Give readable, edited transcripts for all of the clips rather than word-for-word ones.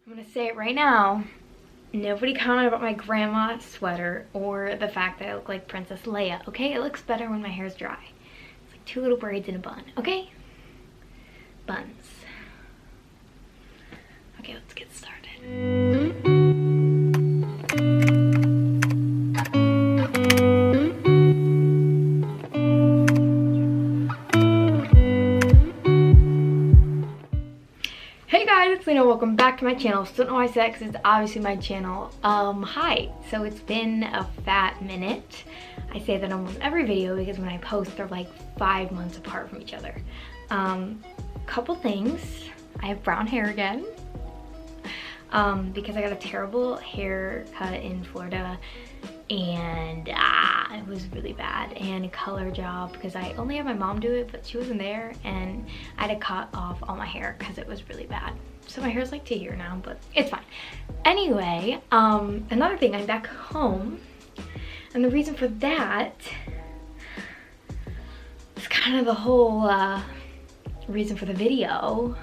I'm gonna say it right now. Nobody commented about my grandma sweater or the fact that I look like Princess Leia, okay? It looks better when my hair's dry. It's like 2 little braids in a bun, okay? Buns. Okay, let's get started. Hey guys, it's Lena. Welcome back to my channel. Still don't know why I said that because it's obviously my channel. Hi. So it's been a fat minute. I say that almost every video because when I post, they're like 5 months apart from each other. Couple things. I have brown hair again. Because I got a terrible haircut in Florida and it was really bad, and a color job because I only had my mom do it, but she wasn't there, and I had to cut off all my hair because it was really bad. So my hair's like to here now, but it's fine. Anyway, another thing, I'm back home, and the reason for that is kind of the whole reason for the video.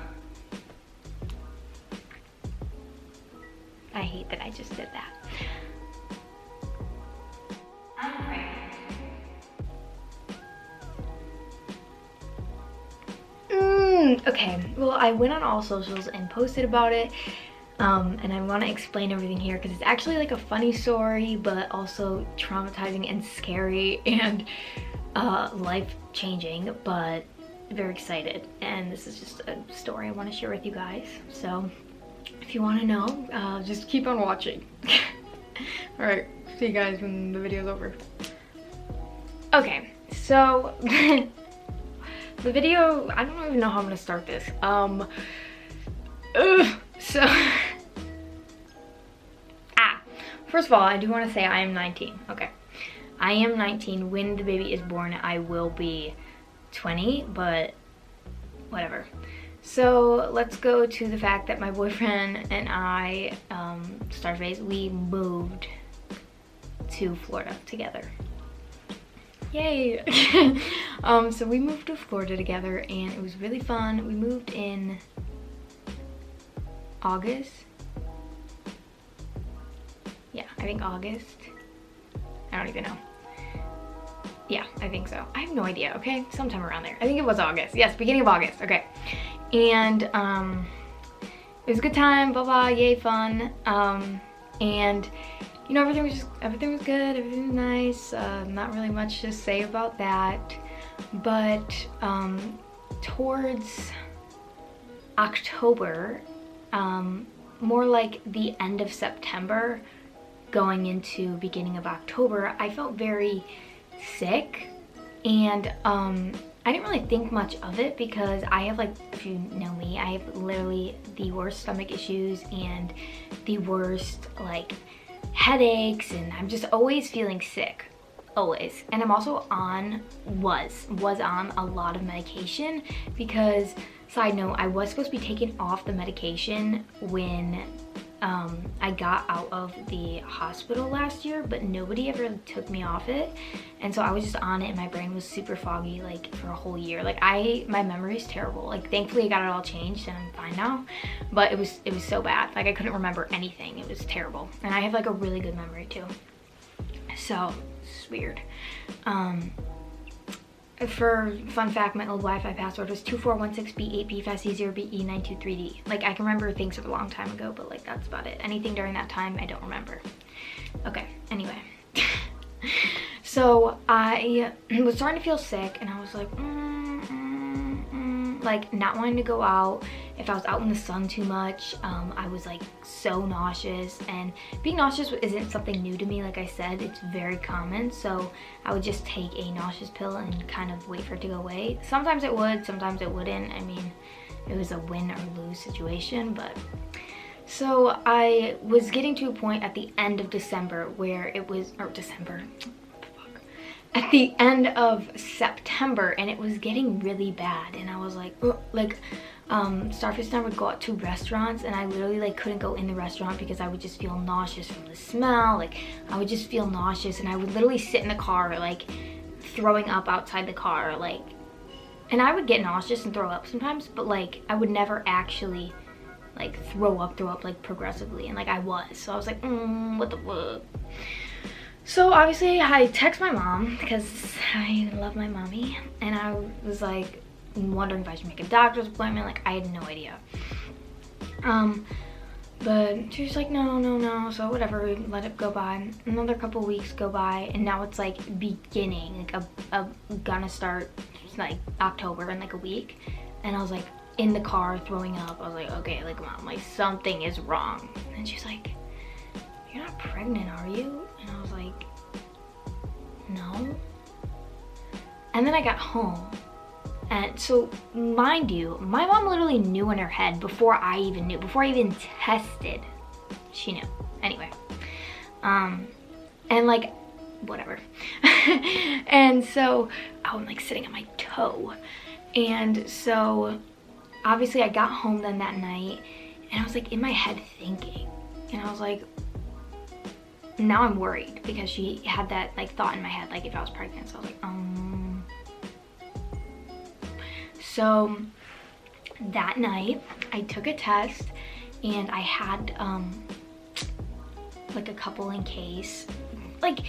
I hate that I just did that. I'm pregnant. Okay, well, I went on all socials and posted about it, and I want to explain everything here because it's actually like a funny story, but also traumatizing and scary and life-changing, but very excited. And this is just a story I want to share with you guys. So if you want to know, just keep on watching. All right, see you guys when the video's over. Okay, so the video, I don't even know how I'm gonna start this. First of all, I do want to say I am 19. Okay, I am 19. When the baby is born, I will be 20, but whatever. So let's go to the fact that my boyfriend and I, Starface, we moved to Florida together. Yay! So we moved to Florida together and it was really fun. We moved in August. Yeah, I think August. I don't even know. Yeah, I think so. I have no idea, okay? Sometime around there. I think it was August. Yes, beginning of August, okay. And it was a good time, blah blah, yay, fun. And you know, everything was good, everything was nice. Not really much to say about that. But towards October, more like the end of September, going into beginning of October, I felt very sick, and I didn't really think much of it because I have, like, if you know me, I have literally the worst stomach issues and the worst, like, headaches, and I'm just always feeling sick, always. And I'm also was on a lot of medication because, side note, I was supposed to be taken off the medication when I got out of the hospital last year, but nobody ever took me off it, and so I was just on it and my brain was super foggy, like, for a whole year. Like, my memory is terrible. Like, thankfully I got it all changed and I'm fine now, but it was so bad. Like, I couldn't remember anything. It was terrible, and I have, like, a really good memory too, so it's weird. For fun fact, my old Wi-Fi password was 2416B8B FastE0BE923D. Like, I can remember things from a long time ago, but, like, that's about it. Anything during that time, I don't remember. Okay, anyway. So I was starting to feel sick, and I was like, like, not wanting to go out. If I was out in the sun too much, I was, like, so nauseous, and being nauseous isn't something new to me. Like I said, it's very common, so I would just take a nauseous pill and kind of wait for it to go away. Sometimes it would, sometimes it wouldn't. I mean, it was a win or lose situation. But so I was getting to a point at the end of December where it was, or December, at the end of September, and it was getting really bad, and I was like, Starfish and I would go out to restaurants, and I literally, like, couldn't go in the restaurant because I would just feel nauseous from the smell. Like, I would just feel nauseous, and I would literally sit in the car, like, throwing up outside the car, like, and I would get nauseous and throw up sometimes, but, like, I would never actually like throw up like progressively, and like I was. So I was like, what the fuck? So obviously I text my mom because I love my mommy, and I was like wondering if I should make a doctor's appointment. Like I had no idea. But she was like, no, so whatever, let it go by. Another couple weeks go by, and now it's like beginning, like gonna start like October in like a week. And I was like in the car throwing up. I was like, okay, like Mom, like something is wrong. And she's like, you're not pregnant, are you? And I was like, no. And then I got home. And so, mind you, my mom literally knew in her head before I even knew, before I even tested, she knew. Anyway, and like, whatever. And so, I'm like sitting on my toe. And so, obviously I got home then that night, and I was like in my head thinking, and I was like, now I'm worried because she had that like thought in my head, like if I was pregnant. So I was like, So that night I took a test, and I had like a couple in case. Like,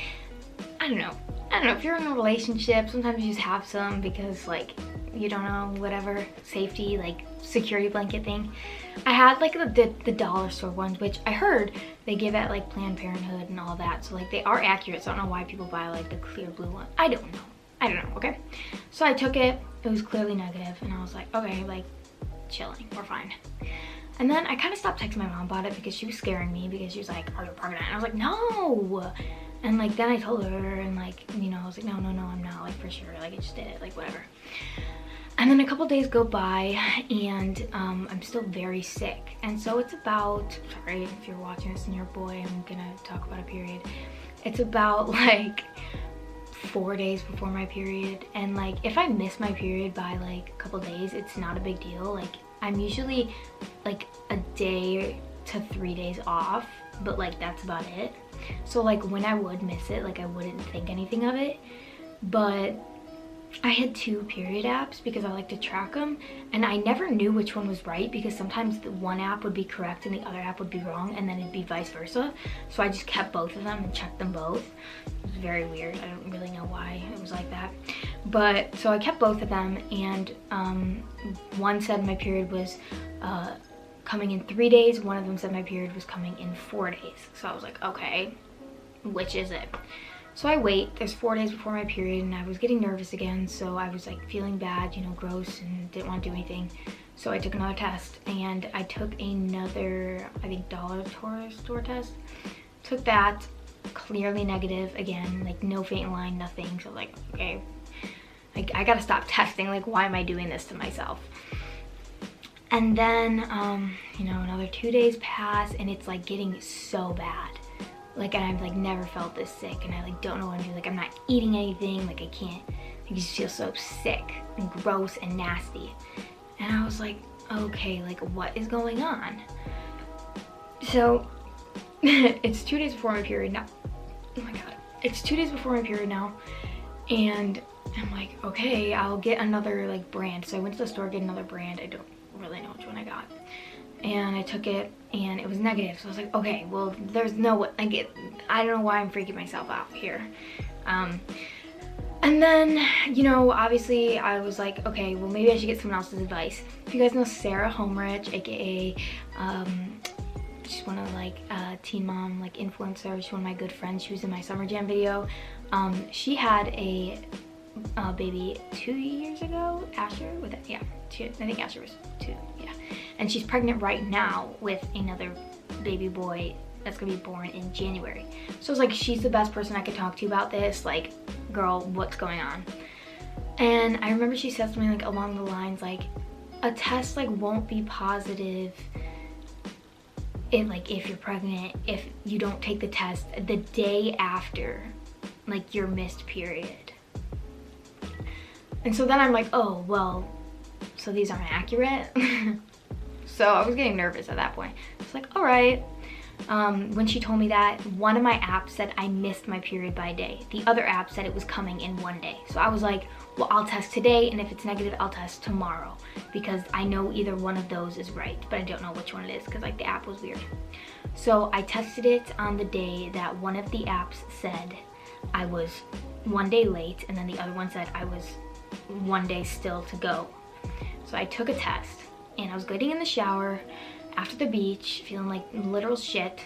I don't know if you're in a relationship, sometimes you just have some because like you don't know, whatever, safety, like security blanket thing. I had like the dollar store ones, which I heard they give at like Planned Parenthood and all that, so like they are accurate. So I don't know why people buy like the clear blue one. I don't know, okay? So I took it, it was clearly negative, and I was like, okay, like chilling, we're fine. And then I kind of stopped texting my mom about it because she was scaring me, because she was like, are you pregnant? And I was like, no. And like then I told her, and like, you know, I was like, no, I'm not, like for sure, like I just did it, like whatever. And then a couple days go by, and I'm still very sick. And so it's about, sorry if you're watching this and you're a boy, I'm gonna talk about a period. It's about like 4 days before my period, and like if I miss my period by like a couple days, it's not a big deal. Like I'm usually like a day to 3 days off, but like that's about it. So like when I would miss it, like I wouldn't think anything of it. But I had 2 period apps because I like to track them, and I never knew which one was right because sometimes the one app would be correct and the other app would be wrong, and then it'd be vice versa. So I just kept both of them and checked them both. It was very weird. I don't really know why it was like that. But so I kept both of them, and one said my period was coming in 3 days. One of them said my period was coming in 4 days. So I was like, okay, which is it? So I wait, there's 4 days before my period, and I was getting nervous again, so I was like feeling bad, you know, gross, and didn't want to do anything. So I took another test, and I took another, I think, dollar store test. Took that, clearly negative again, like no faint line, nothing. So like, okay, I gotta stop testing, like why am I doing this to myself? And then, you know, another 2 days pass, and it's like getting so bad. Like, and I've like never felt this sick, and I like don't know what to do. Like I'm not eating anything, like I can't, I just feel so sick and gross and nasty. And I was like, okay, like what is going on? So it's 2 days before my period now. Oh my God, it's 2 days before my period now. And I'm like, okay, I'll get another like brand. So I went to the store, get another brand. I don't really know which one I got. And I took it, and it was negative. So I was like, okay, well, there's no way, I don't know why I'm freaking myself out here. And then, you know, obviously I was like, okay, well, maybe I should get someone else's advice. If you guys know Sarah Homerich, AKA, she's one of like teen mom, like influencer. She's one of my good friends. She was in my Summer Jam video. She had a baby 2 years ago, Asher, with it, yeah, I think Asher was 2, yeah. And she's pregnant right now with another baby boy that's gonna be born in January. So it's like, she's the best person I could talk to about this, like, girl, what's going on? And I remember she said something like along the lines like, a test like won't be positive if you're pregnant, if you don't take the test the day after like your missed period. And so then I'm like, oh, well, so these aren't accurate? So I was getting nervous at that point. It's like, all right. when she told me that, one of my apps said I missed my period by a day. The other app said it was coming in one day. So I was like, well, I'll test today, and if it's negative, I'll test tomorrow, because I know either one of those is right, but I don't know which one it is, because like the app was weird. So I tested it on the day that one of the apps said I was 1 day late, and then the other one said I was 1 day still to go. So I took a test, and I was getting in the shower after the beach, feeling like literal shit.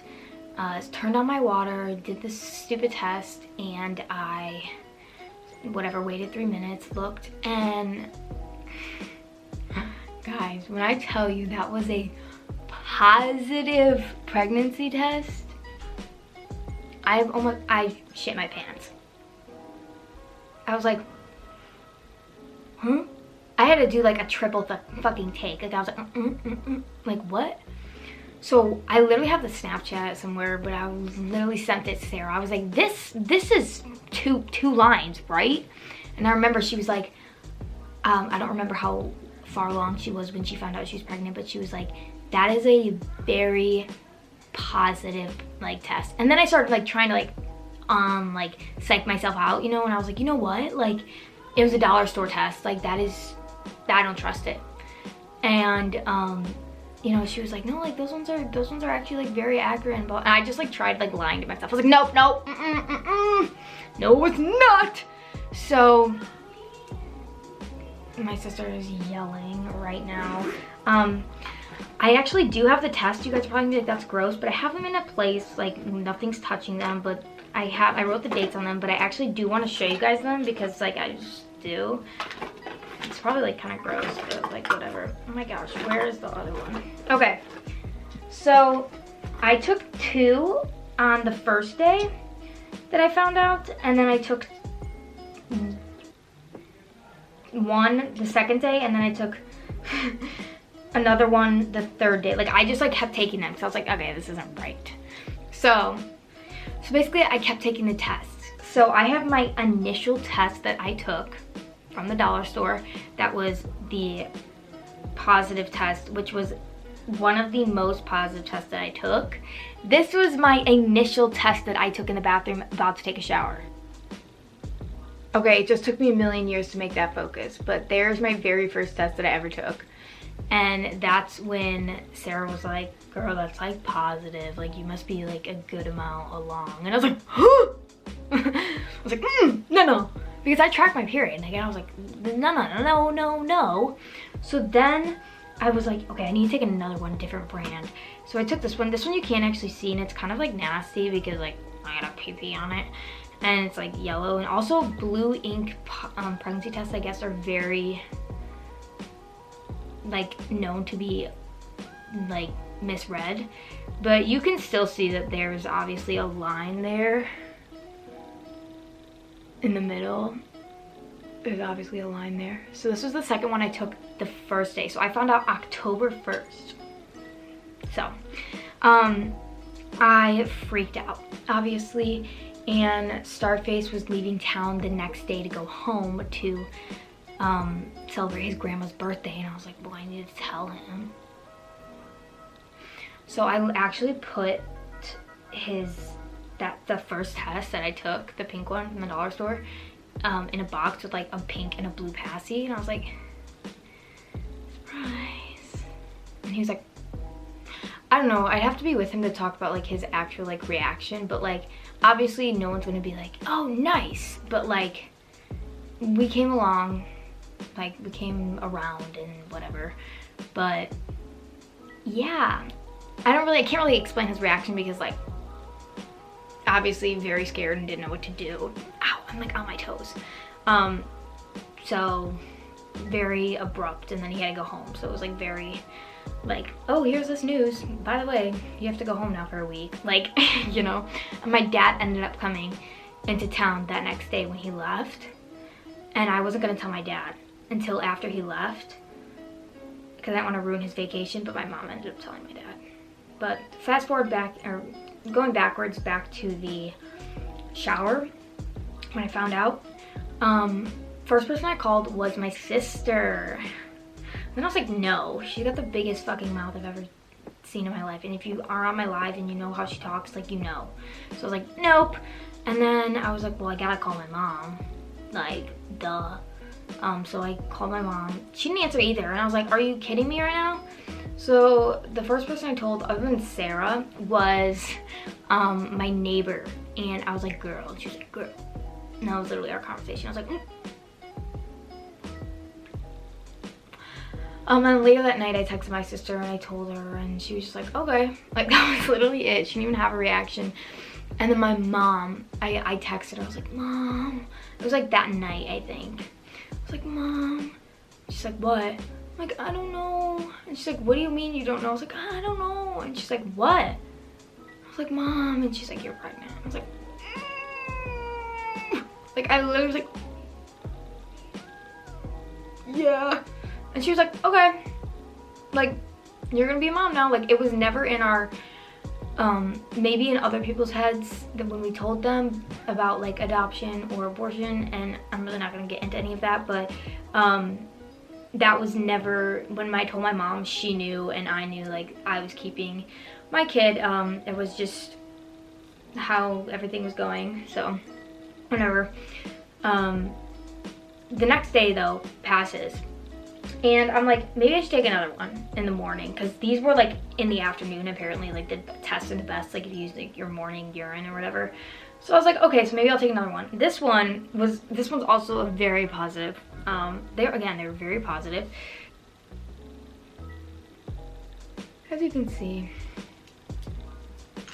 Turned on my water, did this stupid test, and I, waited 3 minutes, looked, and guys, when I tell you that was a positive pregnancy test, I shit my pants. I was like, huh? I had to do like a triple fucking take. Like I was like, like what? So I literally have the Snapchat somewhere, but I was literally sent it to Sarah. I was like, this is two lines, right? And I remember she was like, I don't remember how far along she was when she found out she was pregnant, but she was like, that is a very positive like test. And then I started like trying to like psych myself out, you know, and I was like, you know what? Like it was a dollar store test. Like I don't trust it. And you know, she was like, no, like those ones are actually like very accurate, and I just like tried like lying to myself. I was like, nope, no, it's not. So my sister is yelling right now. I actually do have the test. You guys are probably gonna be like, that's gross, but I have them in a place like nothing's touching them, but I wrote the dates on them, but I actually do want to show you guys them because like I just do. It's probably like kind of gross, but like whatever. Oh my gosh, where is the other one? Okay, so I took 2 on the first day that I found out, and then I took 1 the second day, and then I took another one the third day. Like I just like kept taking them because I was like, okay, this isn't right. So basically I kept taking the tests. So I have my initial test that I took from the dollar store. That was the positive test, which was one of the most positive tests that I took. This was my initial test that I took in the bathroom about to take a shower. Okay, it just took me a million years to make that focus, but there's my very first test that I ever took. And that's when Sarah was like, girl, that's like positive, like you must be like a good amount along. And I was like, huh? I was like, no. Because I tracked my period, and again I was like, no. So then I was like, okay, I need to take another one, different brand. So I took this one. This one you can't actually see, and it's kind of like nasty because like I got a pee-pee on it. And it's like yellow, and also blue ink pregnancy tests, I guess, are very like known to be like misread. But you can still see that there's obviously a line there. In the middle, there's obviously a line there. So this was the second one I took the first day. So I found out October 1st. So, I freaked out, obviously, and Starface was leaving town the next day to go home to celebrate his grandma's birthday, and I was like, well, I need to tell him. So I actually put the first test that I took, the pink one from the dollar store, in a box with like a pink and a blue passy, and I was like, surprise. And he was like, I don't know, I'd have to be with him to talk about like his actual like reaction, but like obviously no one's gonna be like, oh nice, but like we came along, like we came around and whatever. But yeah, I can't really explain his reaction because like obviously very scared and didn't know what to do. Ow, I'm like on my toes. So very abrupt, and then he had to go home. So it was like very like, oh, here's this news. By the way, you have to go home now for a week. Like, you know, and my dad ended up coming into town that next day when he left. And I wasn't gonna tell my dad until after he left because I didn't want to ruin his vacation, but my mom ended up telling my dad. But fast forward back, or going backwards back to the shower when I found out, first person I called was my sister. Then I was like, no, she got the biggest fucking mouth I've ever seen in my life. And if you are on my live and you know how she talks, like, you know. So I was like, nope. And then I was like, well, I gotta call my mom. Like, duh. So I called my mom. She didn't answer either. And I was like, are you kidding me right now? So the first person I told, other than Sarah, was my neighbor. And I was like, girl. And she was like, girl. And that was literally our conversation. I was like, And later that night I texted my sister and I told her, and she was just like, okay. Like, that was literally it. She didn't even have a reaction. And then my mom, I texted her. I was like, Mom. It was like that night, I think. I was like, Mom. She's like, what? I'm like, I don't know. And she's like, what do you mean you don't know? I was like, I don't know. And she's like, what? I was like, Mom. And she's like, you're pregnant. I was like, like, I literally was like, yeah. And she was like, okay, like, you're gonna be a mom now. Like, it was never in our, maybe in other people's heads that when we told them about like adoption or abortion, and I'm really not gonna get into any of that, but that was never, when I told my mom, she knew and I knew, like, I was keeping my kid. It was just how everything was going, so whatever. The next day though passes. And I'm like, maybe I should take another one in the morning, because these were like in the afternoon apparently, like the test is the best, like if you use like your morning urine or whatever. So I was like, okay, so maybe I'll take another one. This one's also a very positive. They were very positive. As you can see,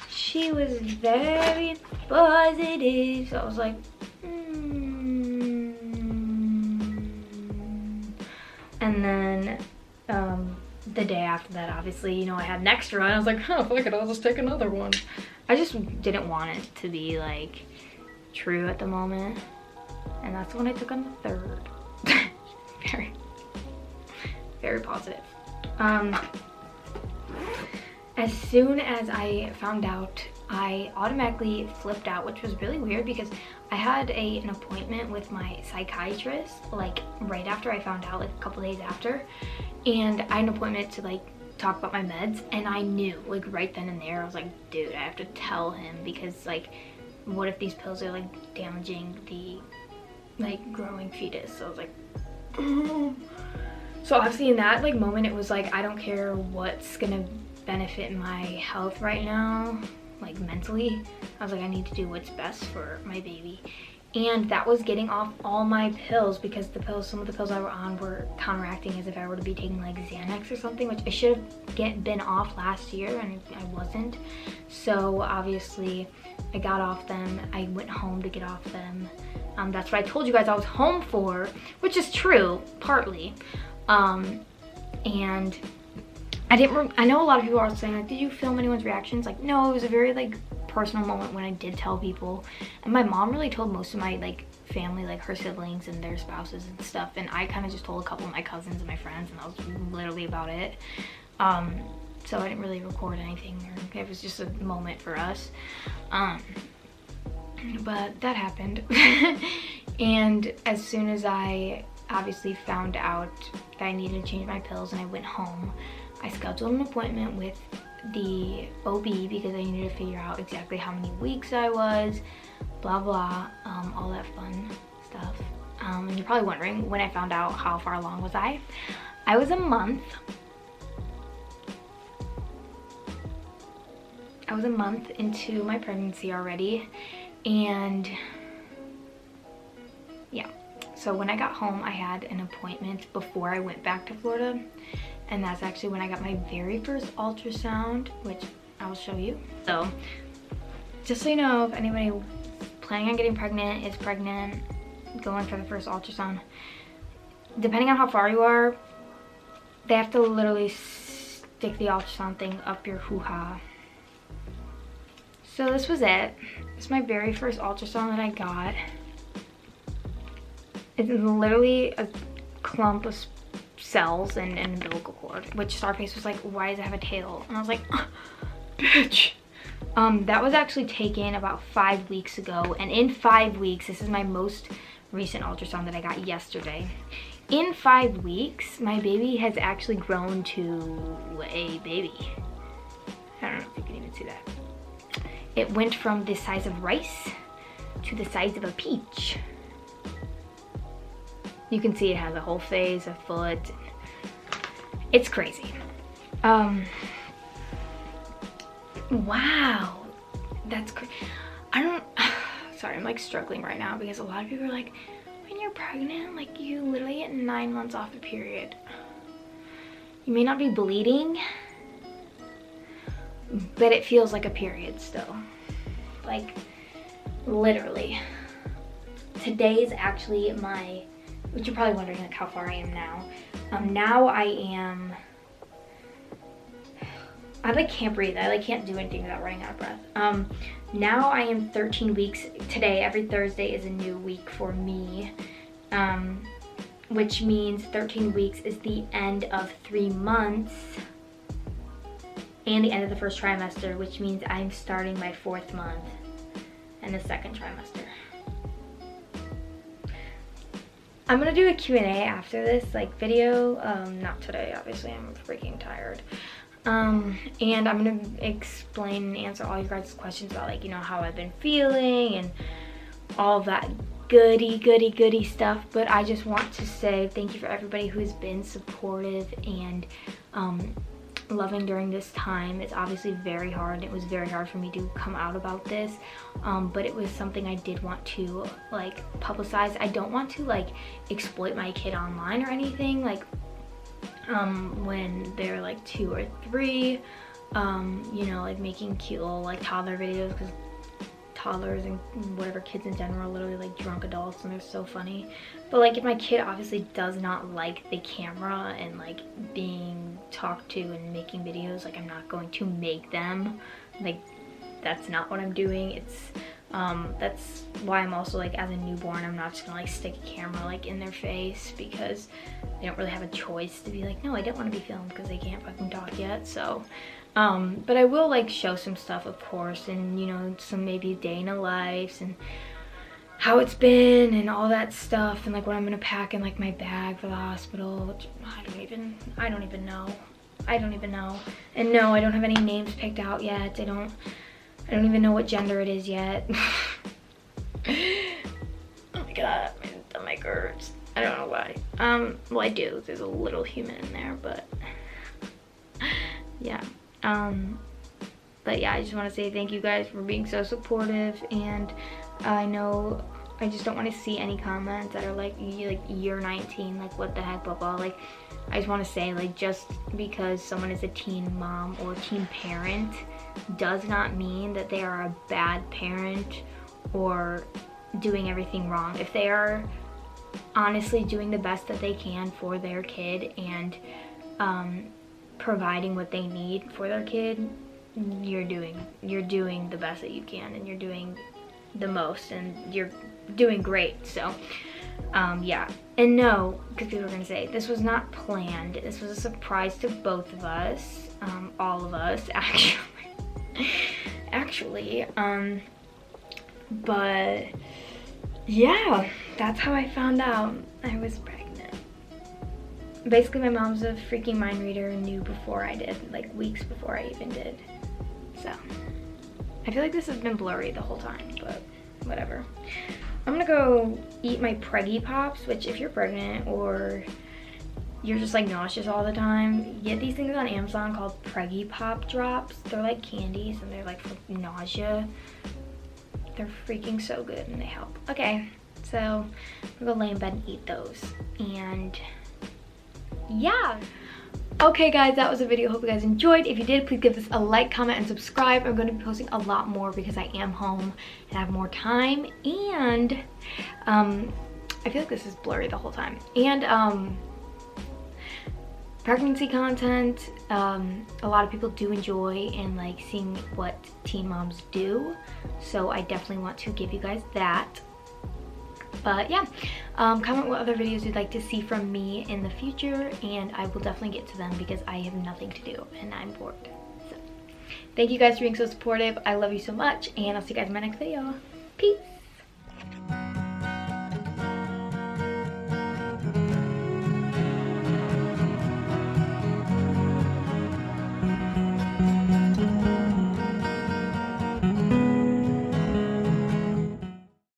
she was very positive. So I was like, And then the day after that, obviously, you know, I had an extra, and I was like, oh, fuck it, I'll just take another one. I just didn't want it to be like true at the moment. And that's when I took on the third. Very positive. As soon as I found out, I automatically flipped out, which was really weird because I had an appointment with my psychiatrist like right after I found out, like a couple days after, and I had an appointment to like talk about my meds, and I knew like right then and there, I was like, dude, I have to tell him, because like, what if these pills are like damaging the like growing fetus? So I was like, so obviously in that like moment, it was like, I don't care what's gonna benefit my health right now, like mentally. I was like, I need to do what's best for my baby. And that was getting off all my pills, because the pills, some of the pills I were on were counteracting as if I were to be taking like Xanax or something, which I should have been off last year, and I wasn't. So obviously I got off them. I went home to get off them. That's what I told you guys I was home for, which is true, partly. And I know a lot of people are saying like, did you film anyone's reactions? Like, no, it was a very like personal moment when I did tell people. And my mom really told most of my like family, like her siblings and their spouses and stuff, and I kind of just told a couple of my cousins and my friends, and that was literally about it. So I didn't really record anything, or it was just a moment for us. But that happened. And as soon as I obviously found out that I needed to change my pills and I went home, I scheduled an appointment with the OB because I needed to figure out exactly how many weeks I was, blah blah, all that fun stuff. And you're probably wondering, when I found out, how far along was I? I was a month. I was a month into my pregnancy already, and yeah. So when I got home, I had an appointment before I went back to Florida, and that's actually when I got my very first ultrasound, which I will show you. So just so you know, if anybody planning on getting pregnant, is pregnant, going for the first ultrasound, depending on how far you are, they have to literally stick the ultrasound thing up your hoo-ha. So this was it. It's my very first ultrasound that I got. It's literally a clump of cells and an umbilical cord, which Starface was like, why does it have a tail? And I was like, bitch. That was actually taken about 5 weeks ago, and in 5 weeks, this is my most recent ultrasound that I got yesterday. In 5 weeks, my baby has actually grown to a baby. it went from the size of rice to the size of a peach. You can see it has a whole face, a foot. It's crazy. Wow, that's crazy. Sorry, I'm like struggling right now because a lot of people are like, when you're pregnant, like you literally get 9 months off the period. You may not be bleeding, but it feels like a period still. Like, literally. Today's actually which you're probably wondering like how far I am now. Now I like can't breathe. I like can't do anything without running out of breath. Now I am 13 weeks. Today, every Thursday is a new week for me, which means 13 weeks is the end of 3 months and the end of the first trimester, which means I'm starting my 4th month and the 2nd trimester. I'm gonna do a Q&A after this like video. Not today, obviously, I'm freaking tired. And I'm gonna explain and answer all you guys' questions about like, you know, how I've been feeling and all that goody stuff. But I just want to say thank you for everybody who's been supportive and loving during this time. It's obviously very hard. It was very hard for me to come out about this, but it was something I did want to like publicize. I don't want to like exploit my kid online or anything, like when they're like 2 or 3, you know, like making cute little like toddler videos, because toddlers and whatever kids in general are literally like drunk adults and they're so funny. But like if my kid obviously does not like the camera and like being talked to and making videos, like I'm not going to make them. Like that's not what I'm doing. It's that's why I'm also like, as a newborn, I'm not just gonna like stick a camera like in their face, because they don't really have a choice to be like, no, I don't want to be filmed, because they can't fucking talk yet. So but I will like show some stuff, of course, and you know, some maybe day in a life and how it's been and all that stuff, and like what I'm gonna pack in like my bag for the hospital, which I don't even know. And no, I don't have any names picked out yet. I don't even know what gender it is yet. Oh my god, my stomach hurts. I don't know why. Well, I do. There's a little human in there, but yeah. But yeah, I just want to say thank you guys for being so supportive, and I know I just don't want to see any comments that are like year 19, like what the heck, blah blah. Like I just want to say, like, just because someone is a teen mom or teen parent does not mean that they are a bad parent or doing everything wrong. If they are honestly doing the best that they can for their kid and providing what they need for their kid, you're doing the best that you can, and you're doing the most, and you're doing great. So yeah. And no, because people are gonna say this was not planned, this was a surprise to both of us, all of us actually. But yeah, that's how I found out I was pregnant. Basically, my mom's a freaking mind reader and knew before I did, like weeks before I even did. So I feel like this has been blurry the whole time, but whatever. I'm gonna go eat my Preggy Pops, which if you're pregnant or you're just like nauseous all the time, get these things on Amazon called Preggy Pop Drops. They're like candies and they're like for nausea. They're freaking so good and they help. Okay, so I'm gonna go lay in bed and eat those. And yeah. Okay guys, that was the video. Hope you guys enjoyed. If you did, please give this a like, comment, and subscribe. I'm going to be posting a lot more because I am home and have more time. And I feel like this is blurry the whole time. And pregnancy content, a lot of people do enjoy and like seeing what teen moms do. So I definitely want to give you guys that. But yeah, comment what other videos you'd like to see from me in the future, and I will definitely get to them because I have nothing to do and I'm bored. So thank you guys for being so supportive. I love you so much, and I'll see you guys in my next video. Peace.